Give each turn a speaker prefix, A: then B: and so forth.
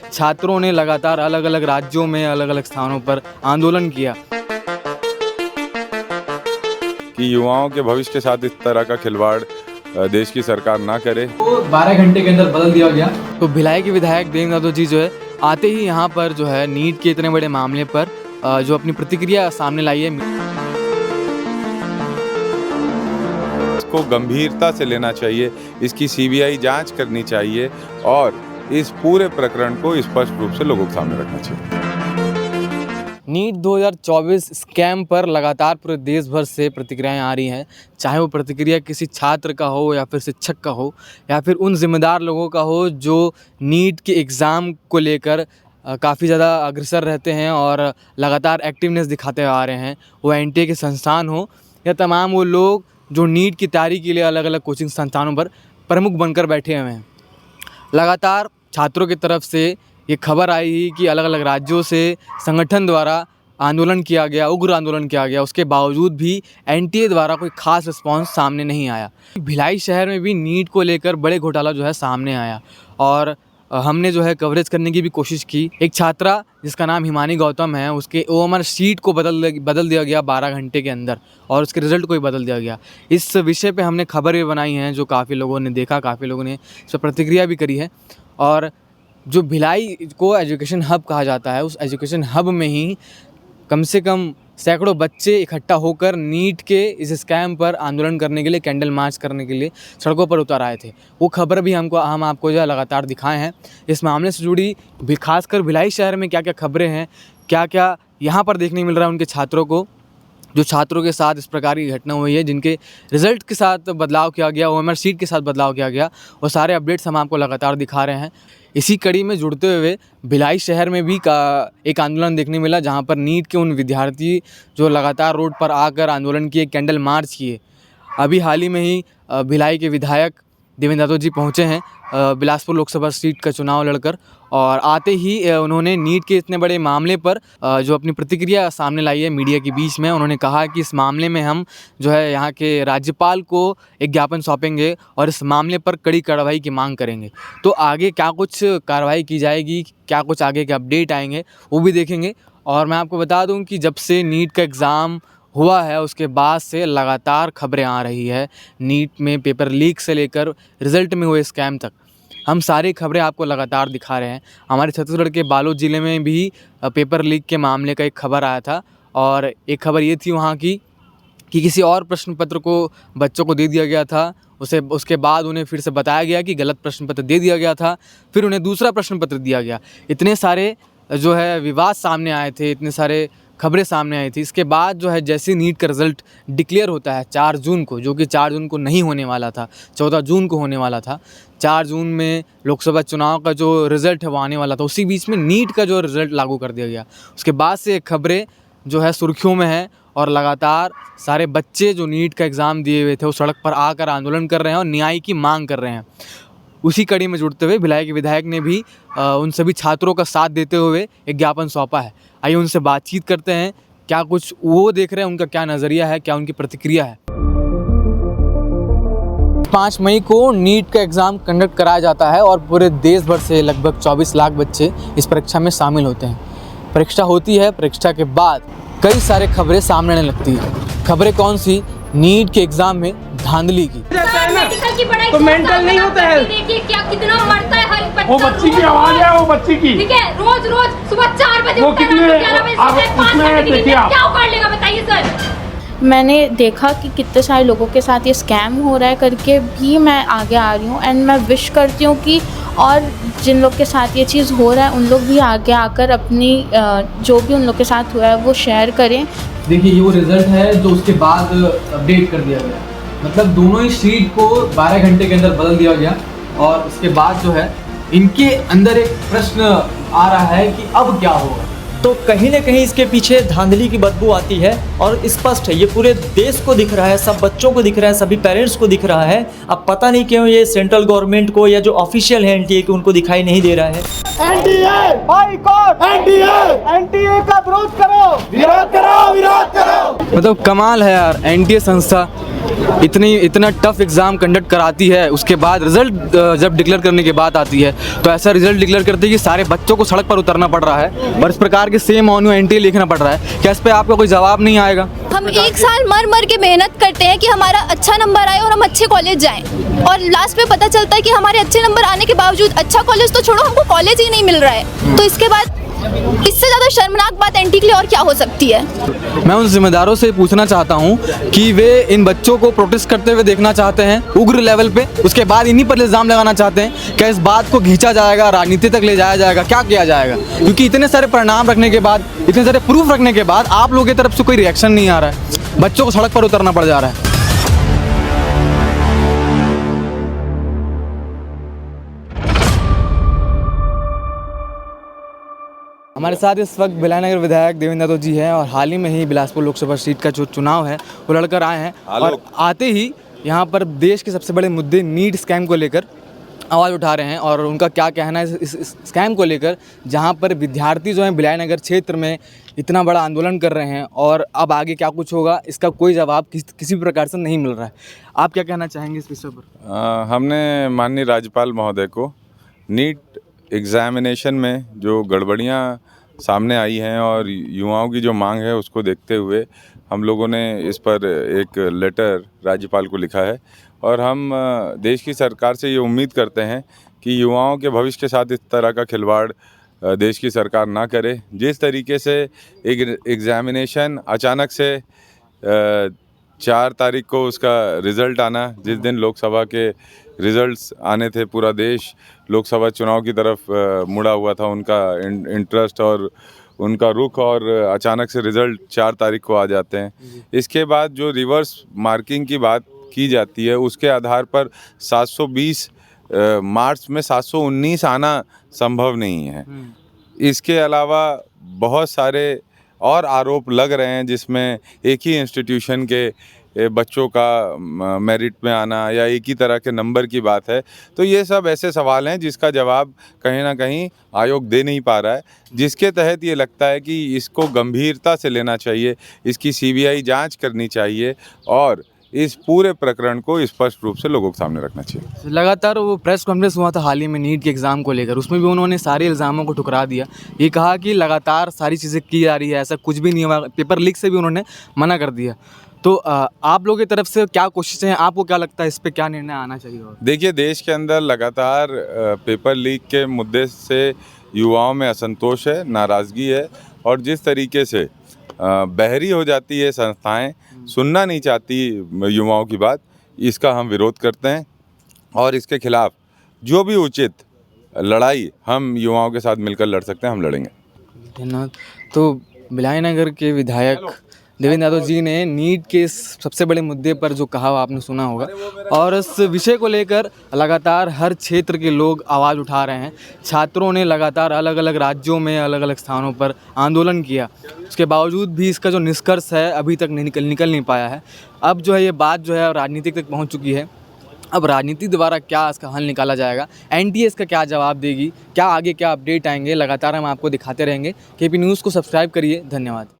A: छात्रों ने लगातार अलग अलग राज्यों में अलग अलग स्थानों पर आंदोलन किया
B: कि युवाओं के भविष्य के साथ इस तरह का खिलवाड़ देश की सरकार ना करे।
A: तो 12 घंटे के अंदर बदल दिया गया। तो भिलाई के विधायक देवेंद्र यादव जी जो है आते ही यहाँ पर जो है नीट के इतने बड़े मामले पर जो अपनी प्रतिक्रिया सामने लाई है।
B: इसको गंभीरता से लेना चाहिए, इसकी सीबीआई जांच करनी चाहिए और इस पूरे प्रकरण को स्पष्ट रूप से लोगों के सामने रखना चाहिए।
A: नीट 2024 स्कैम पर लगातार पूरे देश भर से प्रतिक्रियाएं आ रही हैं, चाहे वो प्रतिक्रिया किसी छात्र का हो या फिर शिक्षक का हो या फिर उन जिम्मेदार लोगों का हो जो नीट के एग्ज़ाम को लेकर काफ़ी ज़्यादा अग्रसर रहते हैं और लगातार एक्टिवनेस दिखाते आ रहे हैं। वो एनटीए के संस्थान हो या तमाम वो लोग जो नीट की तैयारी के लिए अलग अलग कोचिंग संस्थानों पर प्रमुख बनकर बैठे हुए हैं। लगातार छात्रों की तरफ से ये खबर आई कि अलग अलग राज्यों से संगठन द्वारा आंदोलन किया गया, उग्र आंदोलन किया गया, उसके बावजूद भी एनटीए द्वारा कोई खास रिस्पांस सामने नहीं आया। भिलाई शहर में भी नीट को लेकर बड़े घोटाला जो है सामने आया और हमने जो है कवरेज करने की भी कोशिश की। एक छात्रा जिसका नाम हिमानी गौतम है, उसके ओएमआर शीट को बदल दिया गया 12 घंटे के अंदर और उसके रिज़ल्ट को भी बदल दिया गया। इस विषय पे हमने खबर भी बनाई है जो काफ़ी लोगों ने देखा, काफ़ी लोगों ने इस पर प्रतिक्रिया भी करी है। और जो भिलाई को एजुकेशन हब कहा जाता है, उस एजुकेशन हब में ही कम से कम सैकड़ों बच्चे इकट्ठा होकर नीट के इस स्कैम पर आंदोलन करने के लिए, कैंडल मार्च करने के लिए सड़कों पर उतर आए थे। वो खबर भी हम आपको जो है लगातार दिखाए हैं। इस मामले से जुड़ी खासकर भिलाई शहर में क्या क्या खबरें हैं, क्या क्या यहाँ पर देखने मिल रहा है उनके छात्रों को, जो छात्रों के साथ इस प्रकार की घटना हुई है, जिनके रिज़ल्ट के साथ बदलाव किया गया, ओएमआर शीट के साथ बदलाव किया गया, वो सारे अपडेट्स हम आपको लगातार दिखा रहे हैं। इसी कड़ी में जुड़ते हुए भिलाई शहर में भी एक आंदोलन देखने मिला जहां पर नीट के उन विद्यार्थी जो लगातार रोड पर आकर आंदोलन किए, कैंडल मार्च किए। अभी हाल ही में ही भिलाई के विधायक देवेंद्र यादव जी पहुँचे हैं बिलासपुर लोकसभा सीट का चुनाव लड़कर, और आते ही उन्होंने नीट के इतने बड़े मामले पर जो अपनी प्रतिक्रिया सामने लाई है मीडिया के बीच में। उन्होंने कहा कि इस मामले में हम जो है यहाँ के राज्यपाल को एक ज्ञापन सौंपेंगे और इस मामले पर कड़ी कार्रवाई की मांग करेंगे। तो आगे क्या कुछ कार्रवाई की जाएगी, क्या कुछ आगे के अपडेट आएंगे, वो भी देखेंगे। और मैं आपको बता दूँ कि जब से नीट का एग्ज़ाम हुआ है उसके बाद से लगातार खबरें आ रही है, नीट में पेपर लीक से लेकर रिज़ल्ट में हुए स्कैम तक हम सारी खबरें आपको लगातार दिखा रहे हैं। हमारे छत्तीसगढ़ के बालोद ज़िले में भी पेपर लीक के मामले का एक खबर आया था और एक खबर ये थी वहाँ की कि किसी और प्रश्न पत्र को बच्चों को दे दिया गया था, उसके बाद उन्हें फिर से बताया गया कि गलत प्रश्न पत्र दे दिया गया था, फिर उन्हें दूसरा प्रश्न पत्र दिया गया। इतने सारे जो है विवाद सामने आए थे, इतने सारे खबरें सामने आई थी। इसके बाद जो है जैसे नीट का रिज़ल्ट डिक्लेयर होता है 4 जून को, जो कि 4 जून को नहीं होने वाला था, 14 जून को होने वाला था। 4 जून में लोकसभा चुनाव का जो रिज़ल्ट है वो आने वाला था, उसी बीच में नीट का जो रिज़ल्ट लागू कर दिया गया। उसके बाद से खबरें जो है सुर्खियों में है और लगातार सारे बच्चे जो नीट का एग्ज़ाम दिए हुए थे वो सड़क पर आकर आंदोलन कर रहे हैं और न्याय की मांग कर रहे हैं। उसी कड़ी में जुड़ते हुए भिलाई के विधायक ने भी उन सभी छात्रों का साथ देते हुए एक ज्ञापन सौंपा है। आइए उनसे बातचीत करते हैं, क्या कुछ वो देख रहे हैं, उनका क्या नज़रिया है, क्या उनकी प्रतिक्रिया है। 5 मई को नीट का एग्ज़ाम कंडक्ट कराया जाता है और पूरे देश भर से लगभग 24 लाख बच्चे इस परीक्षा में शामिल होते हैं। परीक्षा होती है, परीक्षा के बाद कई सारे खबरें सामने आने लगती है। खबरें कौन सी? नीट के एग्ज़ाम में धांधली की।
C: मेडिकल की पढ़ाई
D: तो मेंटल नहीं होता है।
C: देखिए क्या कितना मरता है हर बच्चा।
D: वो बच्ची की आवाज है, वो बच्ची की।
C: ठीक है, रोज सुबह 4 बजे
D: वो कितने
C: क्या उखाड़ लेगा बताइए सर।
E: मैंने देखा कि कितने सारे लोगों के साथ ये स्कैम हो रहा है करके भी मैं आगे आ रही हूँ एंड मैं विश करती हूँ कि और जिन लोग के साथ ये चीज़ हो रहा है उन लोग भी आगे आकर अपनी जो भी उन लोग के साथ हुआ है वो शेयर करें।
A: देखिए ये वो रिज़ल्ट है जो उसके बाद अपडेट कर दिया गया, मतलब दोनों ही शीट को 12 घंटे के अंदर बदल दिया गया और उसके बाद जो है इनके अंदर एक प्रश्न आ रहा है कि अब क्या होगा।
F: तो कहीं ना कहीं इसके पीछे धांधली की बदबू आती है और स्पष्ट है, ये पूरे देश को दिख रहा है, सब बच्चों को दिख रहा है, सभी पेरेंट्स को दिख रहा है। अब पता नहीं क्यों ये सेंट्रल गवर्नमेंट को या जो ऑफिशियल है एनटीए के उनको दिखाई नहीं दे रहा है।
D: एनटीए बाइकॉट, एनटीए का विरोध करो, विरोध करो, विरोध करो।
A: मतलब कमाल है यार, एनटीए संस्था इतना टफ एग्ज़ाम कंडक्ट कराती है, उसके बाद रिज़ल्ट जब डिक्लेयर करने की बात आती है तो ऐसा रिज़ल्ट डिक्लेयर करती है कि सारे बच्चों को सड़क पर उतरना पड़ रहा है और इस प्रकार के सेम ऑन एंटी लिखना पड़ रहा है। क्या इस पर आपका कोई जवाब नहीं आएगा?
G: हम एक साल मर के मेहनत करते हैं कि हमारा अच्छा नंबर आए और हम अच्छे कॉलेज जाएं, और लास्ट में पता चलता है कि हमारे अच्छे नंबर आने के बावजूद अच्छा कॉलेज तो छोड़ो, हमको कॉलेज ही नहीं मिल रहा है। तो इसके बाद इससे ज़्यादा शर्मनाक बात एंटी के लिए और क्या हो सकती है?
A: मैं उन जिम्मेदारों से पूछना चाहता हूं कि वे इन बच्चों को प्रोटेस्ट करते हुए देखना चाहते हैं उग्र लेवल पे, उसके बाद इन्हीं पर इल्ज़ाम लगाना चाहते हैं। क्या इस बात को खींचा जाएगा, राजनीति तक ले जाया जाएगा, क्या किया जाएगा? क्योंकि इतने सारे परिणाम रखने के बाद, इतने सारे प्रूफ रखने के बाद आप लोगों की तरफ से कोई रिएक्शन नहीं आ रहा है, बच्चों को सड़क पर उतरना पड़ जा रहा है। हमारे साथ इस वक्त भिलाई नगर विधायक देवेंद्र यादव जी हैं और हाल ही में ही बिलासपुर लोकसभा सीट का जो चुनाव है वो लड़कर आए हैं और आते ही यहाँ पर देश के सबसे बड़े मुद्दे नीट स्कैम को लेकर आवाज़ उठा रहे हैं। और उनका क्या कहना है इस स्कैम को लेकर, जहाँ पर विद्यार्थी जो हैं भिलाई नगर क्षेत्र में इतना बड़ा आंदोलन कर रहे हैं और अब आगे क्या कुछ होगा इसका कोई जवाब किसी भी प्रकार से नहीं मिल रहा है। आप क्या कहना चाहेंगे इस विषय पर?
B: हमने माननीय राज्यपाल महोदय को नीट एग्ज़ामिनेशन में जो गड़बड़ियाँ सामने आई हैं और युवाओं की जो मांग है उसको देखते हुए हम लोगों ने इस पर एक लेटर राज्यपाल को लिखा है और हम देश की सरकार से ये उम्मीद करते हैं कि युवाओं के भविष्य के साथ इस तरह का खिलवाड़ देश की सरकार ना करे। जिस तरीके से एक एग्ज़ामिनेशन अचानक से 4 तारीख को उसका रिज़ल्ट आना, जिस दिन लोकसभा के रिज़ल्ट्स आने थे, पूरा देश लोकसभा चुनाव की तरफ मुड़ा हुआ था, उनका इंटरेस्ट और उनका रुख, और अचानक से रिज़ल्ट 4 तारीख को आ जाते हैं। इसके बाद जो रिवर्स मार्किंग की बात की जाती है उसके आधार पर 720 मार्च में 719 आना संभव नहीं है। इसके अलावा बहुत सारे और आरोप लग रहे हैं जिसमें एक ही इंस्टीट्यूशन के बच्चों का मेरिट में आना या एक ही तरह के नंबर की बात है। तो ये सब ऐसे सवाल हैं जिसका जवाब कहीं ना कहीं आयोग दे नहीं पा रहा है, जिसके तहत ये लगता है कि इसको गंभीरता से लेना चाहिए, इसकी सीबीआई जांच करनी चाहिए और इस पूरे प्रकरण को स्पष्ट रूप से लोगों के सामने रखना चाहिए।
A: लगातार वो प्रेस कॉन्फ्रेंस हुआ था हाल ही में नीट के एग्ज़ाम को लेकर, उसमें भी उन्होंने सारे इल्ज़ामों को ठुकरा दिया। ये कहा कि लगातार सारी चीज़ें की जा रही है, ऐसा कुछ भी नहीं हुआ, पेपर लीक से भी उन्होंने मना कर दिया। तो आप लोगों की तरफ से क्या कोशिशें हैं, आपको क्या लगता है इस पर क्या निर्णय आना चाहिए?
B: देखिए, देश के अंदर लगातार पेपर लीक के मुद्दे से युवाओं में असंतोष है, नाराज़गी है और जिस तरीके से बहरी हो जाती है संस्थाएं, सुनना नहीं चाहती युवाओं की बात, इसका हम विरोध करते हैं और इसके खिलाफ जो भी उचित लड़ाई हम युवाओं के साथ मिलकर लड़ सकते हैं हम लड़ेंगे।
A: धन्यवाद। तो भिलाई नगर के विधायक देवेंद्र यादव जी ने नीट के सबसे बड़े मुद्दे पर जो कहा आपने सुना होगा और इस विषय को लेकर लगातार हर क्षेत्र के लोग आवाज़ उठा रहे हैं। छात्रों ने लगातार अलग अलग राज्यों में अलग अलग स्थानों पर आंदोलन किया, उसके बावजूद भी इसका जो निष्कर्ष है अभी तक निकल नहीं पाया है। अब जो है ये बात जो है राजनीति तक पहुंच चुकी है। अब राजनीति द्वारा क्या इसका हल निकाला जाएगा, एनटीए इसका क्या जवाब देगी, क्या आगे क्या अपडेट आएंगे, लगातार हम आपको दिखाते रहेंगे। केपी न्यूज़ को सब्सक्राइब करिए। धन्यवाद।